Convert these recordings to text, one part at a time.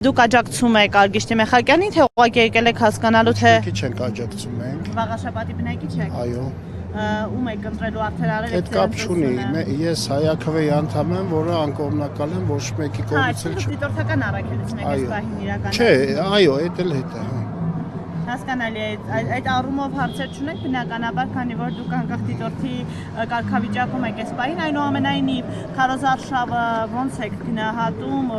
Դուք աջակցում եք Արգիշտի Մեխակյանին, թե ուղղակի եկել եք հասկանալու, թե Քիչ ենք աջակցում ենք։ Վաղաշապատի բնակիչ եք։ Այո։ Ում եք ընտրելու արդեն արել Այդ կապ չունի։ Ես Հայաքվեի անդամ եմ, որը անկողմնակալ եմ, ոչ մեկի կողմից էլ չի։ Դիտորդական առաքելություն եք այս պահին իրական։ Չէ, այո, այդ էլ հետ է։ Հասկանալի է, այդ առումով հարցեր չունեք բնականաբար, քանի որ դուք անկախ դիտորդի կարգավիճակում եք այս պահին, այնուամենայնիվ քարոզարշավը ոնց եք գնահատում,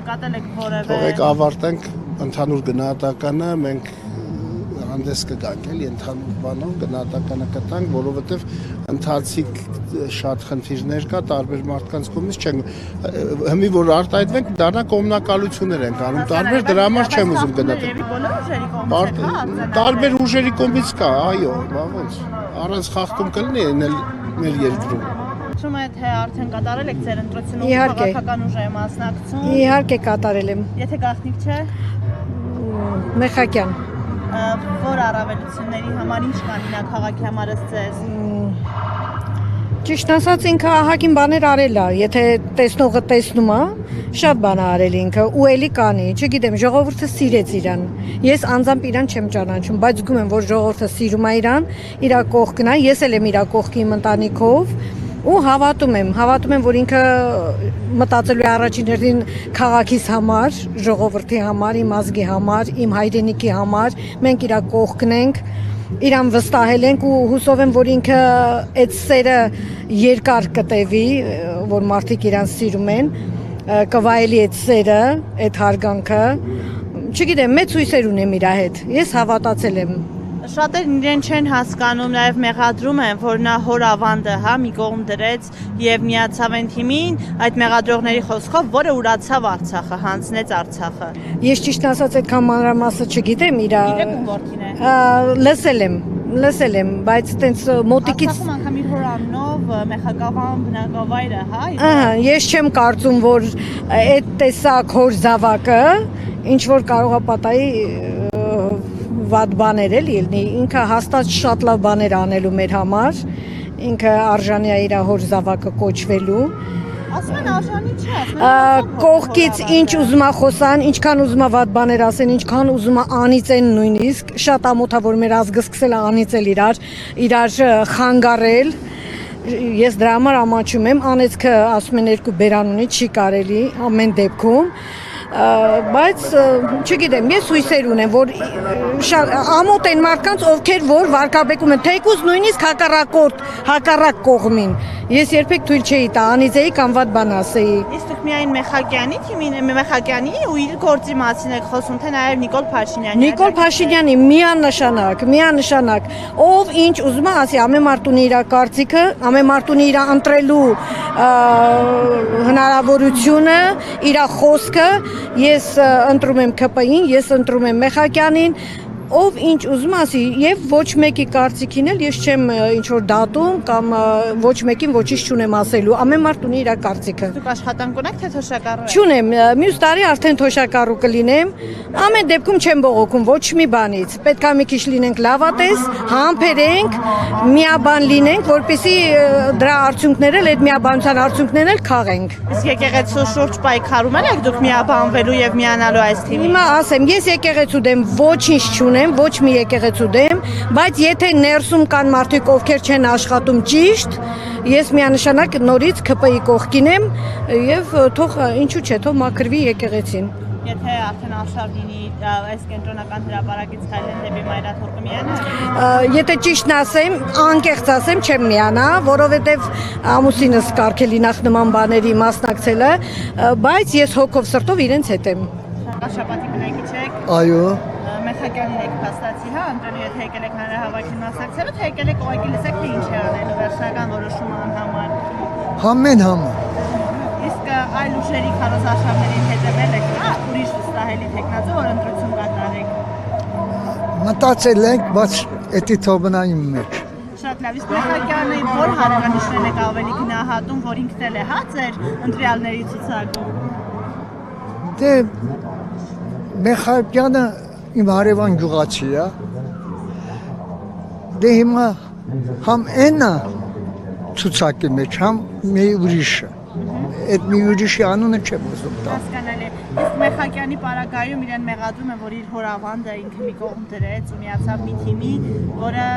նկատել եք որևէ։ Թողեք ավարտենք ընդհանուր գնահատականը, մենք հանդես կգանք էլի ընդհանուր բանով գնահատականը կտանք, որովհետև ընթացիկ շատ խնդիրներ կա տարբեր մարդկանց կողմից չեն հիմի որ արտահայտվենք դառնա կողմնակալություններ են անում տարբեր դրա համար չեմ ուզում գնահատել տարբեր ուժերի կողմից կա այո ոնց առանց խախտում կլինի մեր երկրում Շում է թե արդեն կատարել եք ձեր ընտրությունում քաղաքական ուժ է մասնակցում Իհարկե կատարել եմ Եթե գաղտնիք չէ Մեխակյան Որ առավելությունների համար ինչ կանինա քաղաքի համար ձեզ Ճիշտ ասած ինքը ահագին բաներ արել է, եթե տեսնողը տեսնում է, շատ բան արել ինքը ու էլի կանի, չգիտեմ, ժողովուրդը սիրեց իրան։ Ես անձամբ իրան չեմ ճանաչում, բայց զգում եմ, որ ժողովուրդը սիրում է իրան, իր կողքն է, ես էլ եմ իր կողքի իմ ընտանիքով ու հավատում եմ, որ ինքը մտածելու է առաջին հերթին քաղաքիս համար, ժողովրդի համար, իմ ազգի համար, իմ հայրենիքի համար, մենք իր կողքն ենք Իրան վստահել ենք ու հուսով եմ, որ ինքը այդ սերը երկար կտևի, որ մարդիկ իրան սիրում են, կվայելի այդ սերը, այդ հարգանքը, չգիտեմ, մեծ հույսեր ունեմ իր հետ, ես հավատացել եմ։ Շատերն իրեն չեն հասկանում, նաև մեղադրում են, որ նա հոր ավանդը մի կողմ դրեց և միացավ այն թիմին այդ մեղադրողների խոսքով, որը ուրացավ Արցախը, հանձնեց Արցախը։ Ես ճիշտ ասած այդքան մանրամասը չգիտեմ իր Գիտեք ում որդին է։ Լսել եմ, բայց տենց մոտիկից Արցախում անգամ իր հոր անունով Մեխակավան բնակավայրը, Ես չեմ կարծում, որ այդ տեսակ հոր զավակը ինչ որ կարող է պատահի վատ բաներ էլի լինի, ինքը հաստատ շատ լավ բաներ անելու մեր համար, ինքը արժանի է իր հոր զավակը կոչվելու, ասում են արժանի չէ, կողքից ինչ ուզում է խոսան, ինչքան ուզում է վատ բաներ ասեն, ինչքան ուզում է անիծեն նույնիսկ, շատ ամոթ է, որ մեր ազգը սկսել է անիծել իրար խանգարել, ես դրա համար ամաչում եմ, անեծքը ասում են երկու բերան ունի, չի կարելի ամեն դեպքում, բայց չգիտեմ, ես հույսեր ունեմ, որ ամոթ են մարդկանց, ովքեր որ վարկաբեկում են, թեկուզ նույնիսկ հակառակ կողմին, ես երբեք թույլ չէի տա, անիծեի կամ վատ բան ասեի։ Իսկ դուք միայն Մեխակյանի թիմին, Մեխակյանի ու իր գործի մասին եք խոսում, թե նաև Նիկոլ Փաշինյանի։ Նիկոլ Փաշինյանի միանշանակ, ով ինչ ուզում է ասի, ամեն մարդ ունի իր կարծիքը, ամեն մարդ ունի իր ընտրելու հնարավորությունը, իր խոսքը, ես ընտրում եմ ԿՊ-ին, ես ընտրում եմ Մեխակյանին, ով ինչ ուզում ասի եւ ոչ մեկի կարծիքին էլ ես չեմ ինչ որ դատում կամ ոչ մեկին ոչինչ չունեմ ասելու ամեն մարդ ունի իր կարծիքը Դուք աշխատանք ունեք թե թոշակառու Չունեմ մյուս տարի արդեն թոշակառու կլինեմ ամեն դեպքում չեմ բողոքում ոչ մի բանից պետք է մի քիչ լինենք լավատես համբերենք միաբան լինենք որպեսզի դրա արդյունքները այդ միաբանության արդյունքներն էլ քաղենք Իսկ եկեղեցու շուրջ պայքարում եք դուք միաբանվելու եւ միանալու այս թիմին Հիմա ասեմ ես եկեղեցու դեմ ոչինչ չունեմ ոչ մի եկեղեցու դեմ, բայց եթե ներսում կան մարդիկ, ովքեր չեն աշխատում ճիշտ, ես միանշանակ նորից ԿՊ-ի կողքին եմ եւ թող ինչու՞ չէ, թող մաքրվի եկեղեցին։ Եթե արդեն արշավ լինի այս կենտրոնական հրապարակից քայլեն դեպի Մայրաթոր կմիանա։ Եթե ճիշտն ասեմ, անկեղծ ասեմ, չեմ միանա, որովհետեւ ամուսինս կարգելի նախ նման բաների մասնակցելը, բայց ես հոգով սրտով իրենց հետ եմ։ Շաբաթի բնակիչ եք։ Այո։ Մեխակյանին եք փաստացի, ընտրելու եթե եկել եք հանրահավաքին մասնակցելու, թե եկել եք ուղղակի լսեք թե ինչ է անելու վերջնական որոշումը անհամար։ Համեն համար։ Իսկ այլ ուժերի քարոզարշավներին հետևել եք, ուրիշ վստահելի տեխնացու որ ընտրություն կատարեք։ Մտածել ենք, բայց էդի թողնային մեջ։ Շատ լավ, իսկ Մեխակյանը որ հարևանիշներն եք ավելի գնահատում, որ ինքն էլ է ձեր ընտրյալների ցուցակում։ Դե Մեխակյանը իմ հարևան գյուղացի է, դե հիմա համ էնա ցուցակի մեջ, համ մի ուրիշը, այդ մի ուրիշի անունը չեմ ուզում տալ։ Հասկանալի, Իսկ Մեխակյանի պարագայում իրեն մեղադրում են, որ իր հորավանդը ինքը մի կողմ դրեց ու միացավ մի թիմի, որը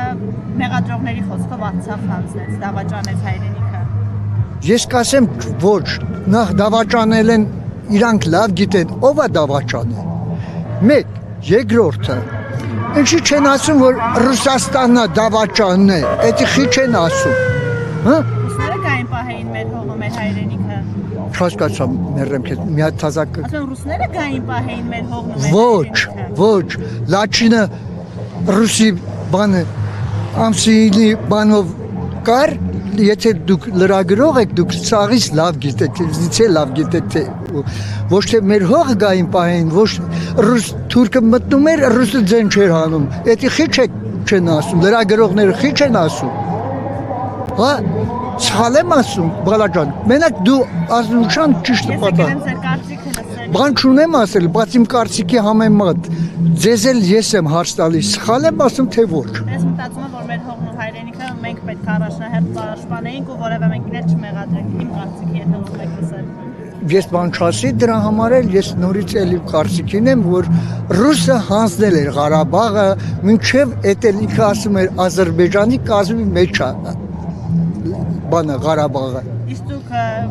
մեղադրողների խոսքով Արցախ հանձնեց, դավաճանեց հայրենիքը։ Ես կասեմ ոչ, նախ դավաճանել են իրանք լավ գիտեն, ով է դավաճանել։ Մեկ, երկրորդը, ինչի չեն ասում, որ Ռուսաստանն է դավաճանն է, էդի խի չեն ասում։ Հա? Ռուսները կային պահեին մեր հողը, մեր հայրենիքը։ Հասկացա մերեմ քեզ մի հատ թազակ Ասում ռուսները կային պահեին մեր հողն ու մեր ոչ ոչ լաչինը ռուսի բանը ամսինի բանով կար եթե դուք լրագրող եք դուք ցաղից լավ գիտեք դիցե լավ գիտեք թե ոչ թե մեր հողը գային պահեին ոչ ռուս թուրքը մտնում էր ռուսը ձեն չէր հանում էդի խի չեն ասում լրագրողները խի չեն ասում հա Սխալ եմ ասում, բալաջան, մենակ դու ազնության ճիշտ պատահ։ Բան չունեմ ասել, բայց իմ կարծիքի համեմատ, ձեզ էլ ես եմ հարց տալիս, սխալ եմ ասում, թե ոչ։ Ես մտածում եմ, որ մեր հողն ու հայրենիքը մենք պետք է առաջնահերթ պաշտպանեինք ու որևէ մեկին էլ չմեղադրենք, իմ կարծիքի հետ ուզում եք լսել։ Ես բան չասի, դրա համար էլ ես նորից էլի կարծիքին եմ, որ ռուսը հանձնել էր Ղարաբաղը, մինչև էդ էլ ինքը ասում էր Ադրբեջանի կազմի մեջ է։ Բանը Ղարաբաղը։ Իսկ դուք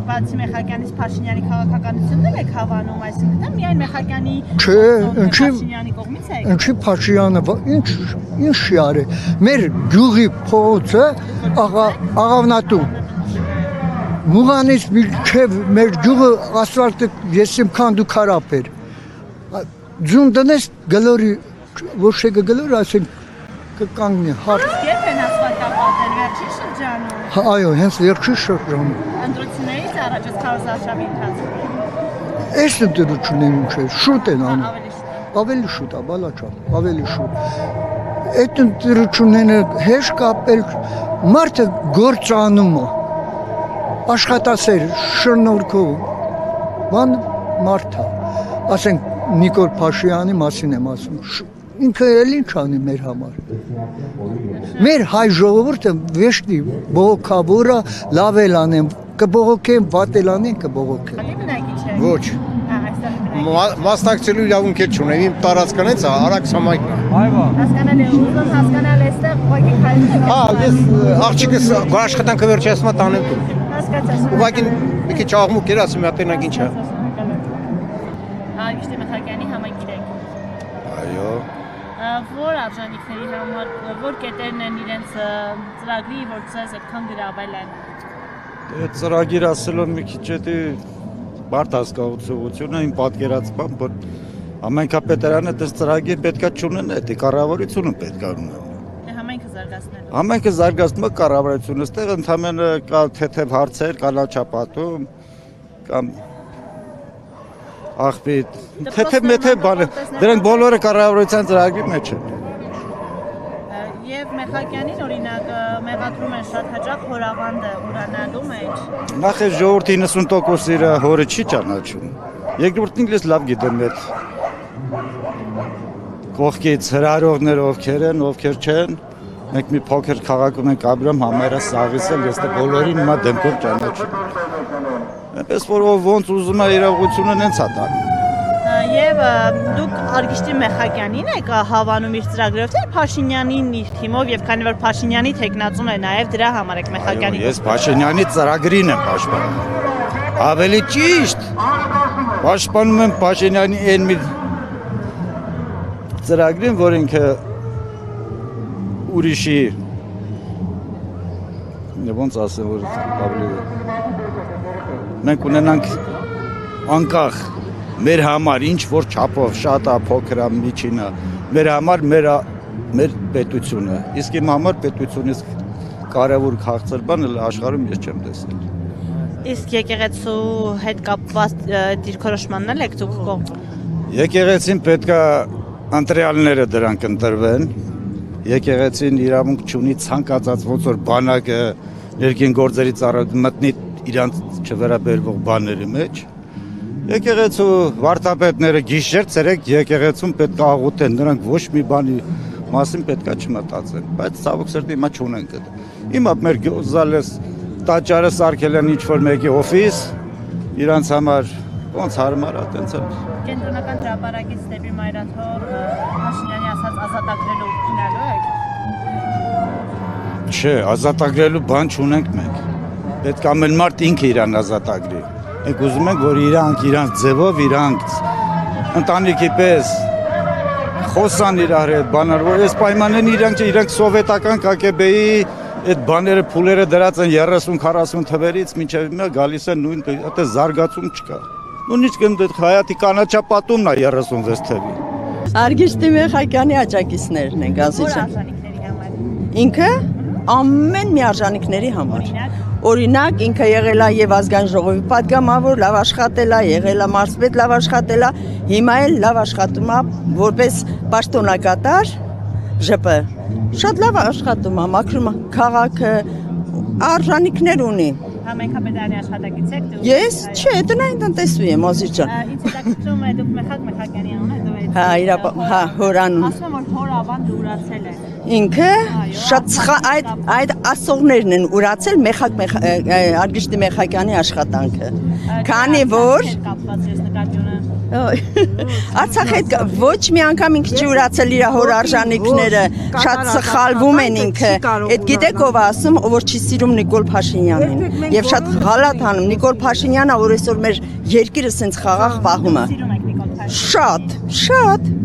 բացի Մեխակյանից Փաշինյանի քաղաքականությունն եք հավանում, այսինքն միայն Մեխակյանի Փաշինյանի կողմից եք։ Ինչի Փաշինյանը, ինչ արի։ Մեր գյուղի փողոցը աղավնատու։ Մուղանից մինչև մեր գյուղը ասֆալտը եսիմ քանդու քարապ էր։ Ձուն դնես գլորի, ոչ թե գլոր, ասենք կկանգնի հարց։ Երբ են ասֆալտապատել վերջին շրջանում։ Այո, հենց վերջին շրջանում։ Ընտրություններից առաջ քարոզարշավի ընթացքում։ Այս ընտրությունն ինչ է, շուտ են անում։ Ավելի շուտ։ Ավելի շուտ է, բալաչան, ավելի շուտ։ Այդ ընտրությունները հեշտ կապել մարդը գործանում է։ Աշխատասեր շնորհքով բան մարդը։ Ասենք Նիկոլ Փաշինյանի մասին եմ ասում։ Ինքը էլ ինչ անի մեր համար։ Մեր հայ ժողովուրդը վեշտի բողոքավորը լավ էլ անեն, կբողոքեն, վատ էլ անեն, կբողոքեն։ Ոչ։ Մասնակցելու իրավունք չունեմ, իմ տարածքն է, արագ համայնքն է։ Այո։ Հասկանալ է, ուզում հասկանալ այստեղ ուղղակի քայլել։ Հա, ես աղջիկս աշխատանքը վերջացնա տանեմ տուն։ Հասկացա։ Ուղղակի մի քիչ աղմուկ էր, ասում եմ, տենակ ինչ է։ Իշտե Մեխակյանի համագիր եք։ Այո։ Որ արժանինքների համար, որ կետերն են իրենց ծրագրի, որ ձեզ այդքան գրավել են։ Այդ ծրագիր ասելով մի քիչ էդի բարդ հասկացողությունը իմ պատկերացման, որ ամենքապետարանը դες ծրագիր պետքա չունեն, էդի կառավարությունը պետքա ունենա։ Դե համայնքը զարգացնելու։ Ամենքը զարգացնում է կառավարությունը, այստեղ ընդհանրապես կա թեթև հարցեր, կանաչապատում կամ աղբիտ, թեթև բան, դրանք բոլորը կառավարության ծրագրի մեջ են։ Եվ Մեխակյանին օրինակ մեղադրում են շատ հաճախ հորավանդը ուրանալու մեջ։ Նախ է ժողովրդի 90% իր հորը չի ճանաչում։ Երկրորդն ես լավ գիտեմ այդ կողքից հրարողները ովքեր են, ովքեր չեն։ Մենք մի փոքր քաղաքում ենք ապրում, համարը սաղից էլ ես բոլորին հիմա դեմքով ճանաչում։ Այնպես որ ոնց ուզում է իրավունքությունը հենց է տանում։ Եվ դուք Արգիշտի Մեխակյանին եք հավանում իր ծրագրերով, թե Փաշինյանին իր թիմով եւ քանի որ Փաշինյանի տեխնացում է նաեւ դրա համար եք Մեխակյանի։ Ես Փաշինյանի ծրագրին եմ պաշտպանում։ Ավելի ճիշտ պաշտպանում եմ Փաշինյանի այն մի ծրագրին, որ ինքը ուրիշի ոնց ասեմ որ ավելի մենք ունենանք անկախ մեր համար ինչ որ չափով շատ է փոքր է միջինը մեր համար մեր պետությունը իսկ իմ համար պետությունից կարևոր քաղցր բանը աշխարհում ես չեմ տեսել իսկ եկեղեցու հետ կապված դիրքորոշմանն էլ եք դուք կողմ եկեղեցին պետքա ընտրյալները դրանք ընտրվեն եկեղեցին իրավունք չունի ցանկացած ոնց որ բանակը ներքին գործերի ծառայություն մտնի իրանց չվերաբերվող բաների մեջ եկեղեցու վարդապետները գիշեր ցերեկ եկեղեցուն պետք է աղոթեն նրանք ոչ մի բանի մասին պետք է չմտածեն բայց ցավոք սրտի հիմա չունենք դա հիմա մեր գոզալես տաճարը սարքել են ինչ որ մեկի օֆիս իրանց համար Ոնց հարմար է, տենց է։ Կենտրոնական հրապարակից դեպի Մայրաթոր Փաշինյանի ասած ազատագրելու գնալու եք։ Չէ, ազատագրելու բան չունենք մենք։ Պետք է ամեն մարդ ինքը իրան ազատագրի։ Մենք ուզում ենք, որ իրանք ձևով իրանք ընտանիքի պես խոսան իրար հետ բաներ, որ այս պայմաններն իրանք սովետական KGB-ի այդ բաները փուլերը դրած են 30-40 թվերից մինչև հիմա գալիս են նույն այդպես զարգացում չկա։ Նույնիսկ ընդ Հայատի կանաչապատումն է 36 թվի։ Արգիշտի Մեխակյանի աջակիցներն են Գազիջան։ Որ արժանիքների համար։ Ինքը ամեն մի արժանիքների համար։ Օրինակ ինքը եղել է եւ ազգային ժողովի падգամավոր, լավ աշխատել է, եղել է մարզպետ, լավ աշխատել է, հիմա էլ լավ աշխատում է որպես պաշտոնակատար ԺՊ։ Շատ լավ աշխատում է, մաքրում է քաղաքը, արժանիքներ ունի։ Համայնքապետարանի աշխատակից եք դուք։ Ես, չէ, տնային տնտեսուհի եմ, Ազիջան։ Ինձ հետաքրքրում է դուք Մեխակյանի անունը դվեցիք։ Հա, հա, հորանուն։ Ասում եմ, որ հոր ավան դուրացել է։ Ինքը շատ այդ ասողներն են ուրացել Արգիշտի Մեխակյանի աշխատանքը։ Քանի որ կապված ես նկատի ունեմ։ Արցախ հետ ոչ մի անգամ ինքը չի ուրացել իր հոր արժանիքները, շատ սխալվում են ինքը։ Այդ գիտեք ով է ասում, որ չի սիրում Նիկոլ Փաշինյանին։ Եվ շատ غلط անում Նիկոլ Փաշինյանը, որ այսօր մեր երկիրը սենց խաղաղ պահում է։ Սիրում եք Նիկոլ Փաշինյանին։ Շատ։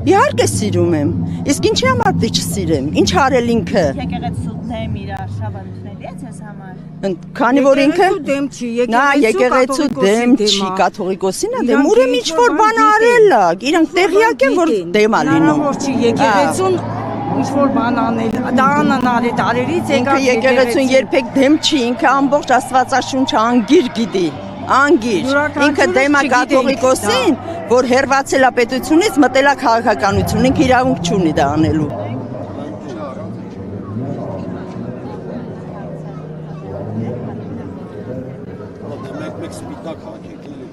Իհարկե սիրում եմ։ Իսկ ինչի համար դի չսիրեմ։ Ինչ արել ինքը։ Եկեղեցու դեմ իր արշավանքների է ցես համար։ Քանի որ ինքը դեմ չի, նա եկեղեցու դեմ չի, կաթողիկոսին է դեմ, ուրեմն ինչ որ բան արել է, իրանք տեղյակ են որ դեմ է լինում։ Որ չի եկեղեցուն ինչ որ բան անել, դա անանալ է տարերից Ինքը եկեղեցուն երբեք դեմ չի, ինքը ամբողջ Աստվածաշունչը անգիր գիտի, անգիր։ Ինքը դեմ է կաթողիկոսին, որ հերվածել է պետությունից, մտել է քաղաքականություն, ինքը իրավունք չունի դա անելու։ Մեկ սպիտակ հագեք էլի։